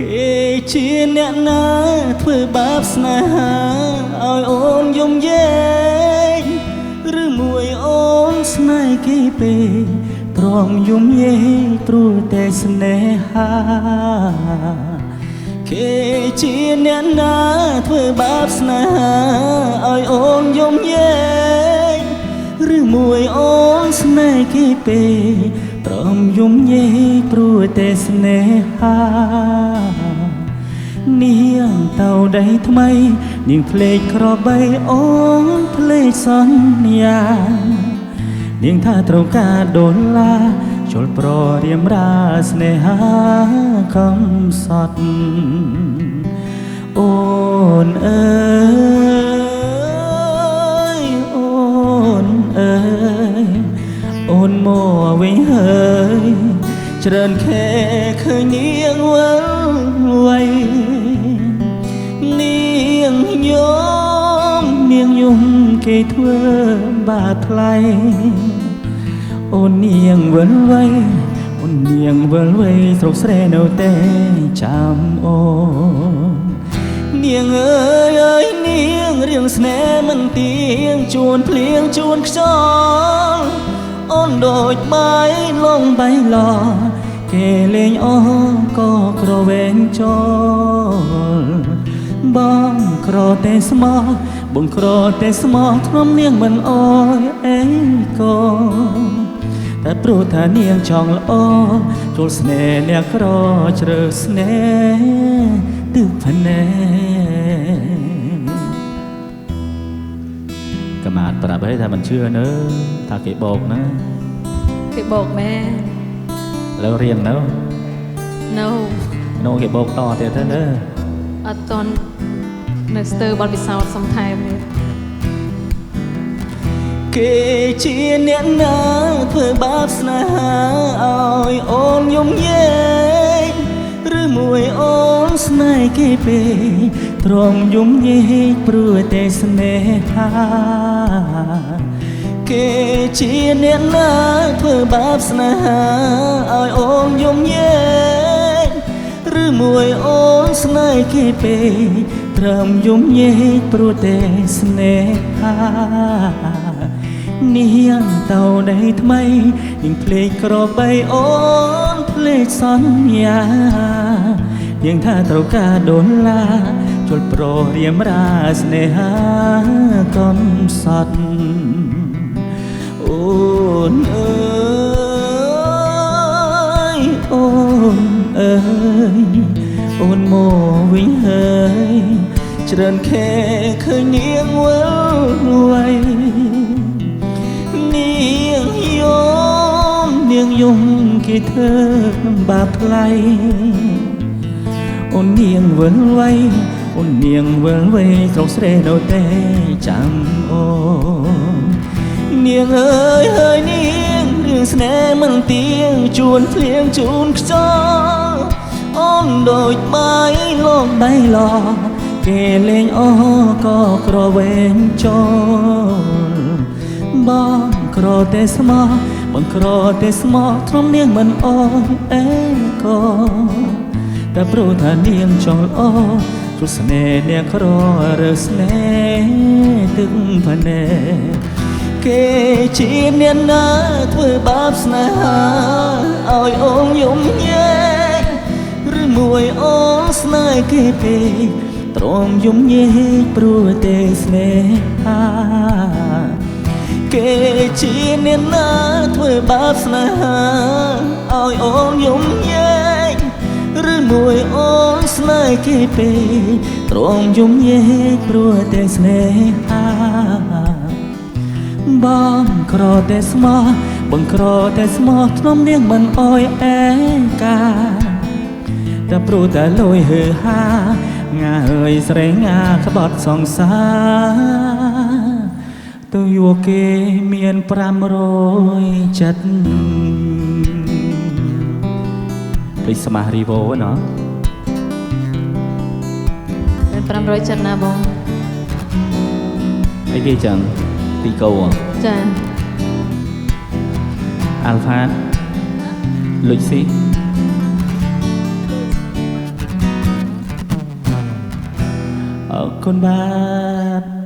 គេជាអ្នកណាធ្វើបាបស្នេហាឲ្យអូនយំយែងឬមួយអូនស្នេហ៍គេពេកទ្រាំយំយែងព្រោះតែស្នេហាគេជាអ្នកណាធ្វើបាបស្នេហាឲ្យអូនយំយែងឬមួយអូនស្នេហ៍គេពេកទ្រាំយំយែងព្រោះតែស្នេហានាងតៅដីថ្មីនាងភ្លេចក្របីអូនភ្លេចសន្យានាងថាត្រូវការដុល្លារជលប្ររៀមរាស្នេហាកំសត់អូនអើយអូនអើយអូនមកវិញហើយច្រើនខែឃើញនាងវិលវ័យនាងយំគេធ្វើបាបថ្លៃអូននាងវិលវ័យអូននាងវិលវ័យស្រុកស្រែនៅតែចាំអូននាងអើយនាងរៀងស្នេហ៍មិនទៀងជួនភ្លៀងជួនខ្យល់អូនដូចបាយលងបៃឡគេលេងអូក៏ក្រវែងចូលបងក្រតែស្មោះបងក្រតែស្មោះធ្នំនាងមិនអើយអីក៏តែព្រោះថានាងចង់ល្អចូលស្នេហ៍អ្នកក្រជ្រើសស្នេហ៍ទឹកភ្នែកកម្មាតប្រាប់ឲ្យថាមិនជឿនៅថាគេបោកណាគេបោកមែនแล้วเรียนแล้วno គេបោកតទៀតទៅណាអត់តន់នៅស្ទើរបនពិសោធន៍សំថែមនេះគេជាអ្នកណាធ្វើបាបស្នេហាឲ្យអូនយំយែងឬមួយអូនស្នេហ៍គេពេកទ្រាំយំយែងព្រោះតែស្នេហាគេជាអ្នកណាធ្វើបាបស្នេហាឲ្យអូនយំយែងឬមួយអូនស្នេហ៍គេពេកទ្រាំយំយែងព្រោះតែស្នេហានាងតៅដីថ្មីនាងភ្លេចក្របីអូនភ្លេចសន្យានាងថាត្រូវការដុល្លារជលប្ររៀមរាស្នេហាកំសត់អូនអើយអូនអើយអូនមកវិញហើយច្រើនខែឃើញនាងវិលវ័យនាងយំគេធ្វើបាបថ្លៃអូននាងវិលវ័យអូននាងវិលវ័យស្រុកស្រែនៅតែចាំអូននាងអើយហើយនាងរឿងស្នេហ៍មិនទៀងជួនភ្លៀងជួនខ្យល់អូនដូចបាយលងបៃឡគេលេងអូក៏ក្រវែងចូលបងក្រតែស្មោះបងក្រតែស្មោះធ្នំនាងមិនអើយអេក៏តែព្រោះថានាងចង់ល្អព្រោះស្នេហ៍អ្នកក្ររើស្នេហ៍ទឹកភ្នែកគេជាអ្នកណាធ្វើបាបស្នេហាឲ្យអូនយំយែងឬមួយអូនស្នេហ៍គេពេកទ្រាំយំយែងព្រោះតែស្នេហាគេជាអ្នកណាធ្វើបាបស្នេហាឲ្យអូនយំយែងឬមួយអូនស្នេហ៍គេពេកទ្រាំយំយែងព្រោះតែស្នេហាបងក្រតែស្មោះបងក្រតែស្មោះធ្នំនាងមិនអើយអែកាតែព្រោះតែលុយហឺហាងាហើយស្រែងងាក្បត់សង្សារទៅយកគេមាន500ចិត្តពេញសមារីវ៉ូណាមាន500ចិត្តណាបងអីគេចឹងទីកោចាអាល់ហ្វាលុចស៊ី អរគុណបាទ